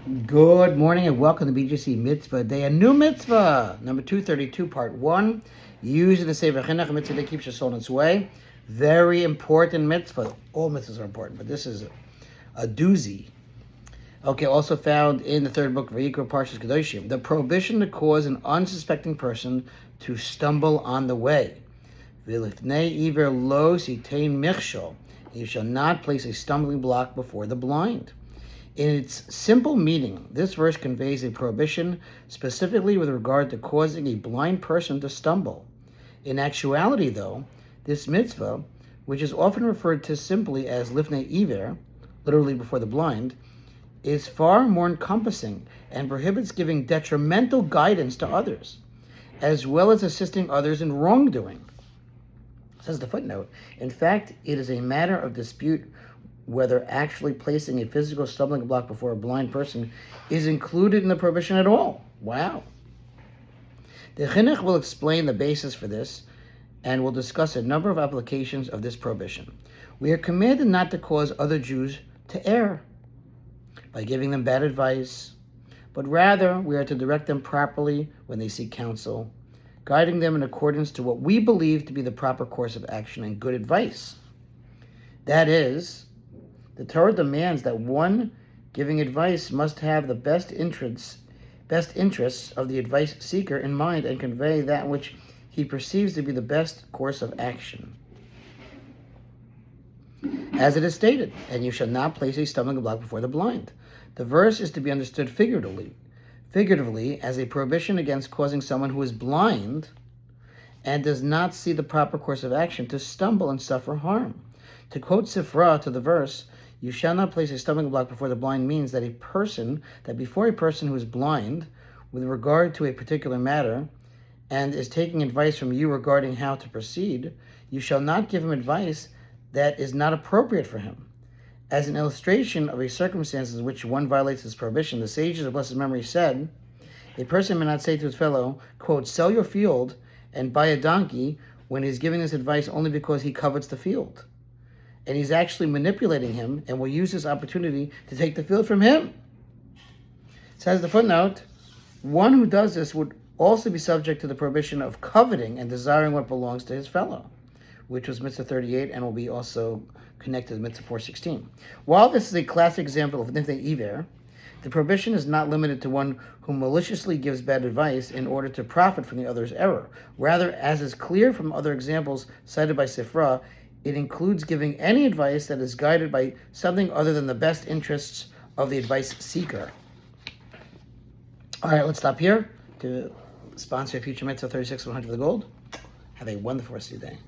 Good morning and welcome to BJC Mitzvah A, a new mitzvah, number 232, part 1, used in the Sefer Hachinuch, a mitzvah that keeps your soul in its way. Very important mitzvah. All mitzvahs are important, but this is a doozy. Okay, also found in the third book, Vayikra Parshas Kedoshim, the prohibition to cause an unsuspecting person to stumble on the way. V'lifnei iver lo sitein michshol, you shall not place a stumbling block before the blind. In its simple meaning, this verse conveys a prohibition specifically with regard to causing a blind person to stumble. In actuality, though, this mitzvah, which is often referred to simply as lifnei iver, literally before the blind, is far more encompassing and prohibits giving detrimental guidance to others, as well as assisting others in wrongdoing. Says the footnote, in fact, it is a matter of dispute whether actually placing a physical stumbling block before a blind person is included in the prohibition at all. Wow. The Chinuch will explain the basis for this and will discuss a number of applications of this prohibition. We are commanded not to cause other Jews to err by giving them bad advice, but rather we are to direct them properly when they seek counsel, guiding them in accordance to what we believe to be the proper course of action and good advice. That is, the Torah demands that one giving advice must have the best interests of the advice seeker in mind and convey that which he perceives to be the best course of action. As it is stated, and you shall not place a stumbling block before the blind. The verse is to be understood figuratively as a prohibition against causing someone who is blind and does not see the proper course of action to stumble and suffer harm. To quote Sifra to the verse, you shall not place a stumbling block before the blind means that before a person who is blind with regard to a particular matter and is taking advice from you regarding how to proceed, you shall not give him advice that is not appropriate for him. As an illustration of a circumstance in which one violates this prohibition, the sages of blessed memory said, a person may not say to his fellow, quote, sell your field and buy a donkey when he's giving this advice only because he covets the field. And he's actually manipulating him and will use this opportunity to take the field from him. Says the footnote, one who does this would also be subject to the prohibition of coveting and desiring what belongs to his fellow, which was Mitzvah 38 and will be also connected to Mitzvah 416. While this is a classic example of lifnei iver, the prohibition is not limited to one who maliciously gives bad advice in order to profit from the other's error. Rather, as is clear from other examples cited by Sifra, it includes giving any advice that is guided by something other than the best interests of the advice seeker. All right, let's stop here to sponsor a future Mitzvah 36 100 for the gold. Have a wonderful rest of your day.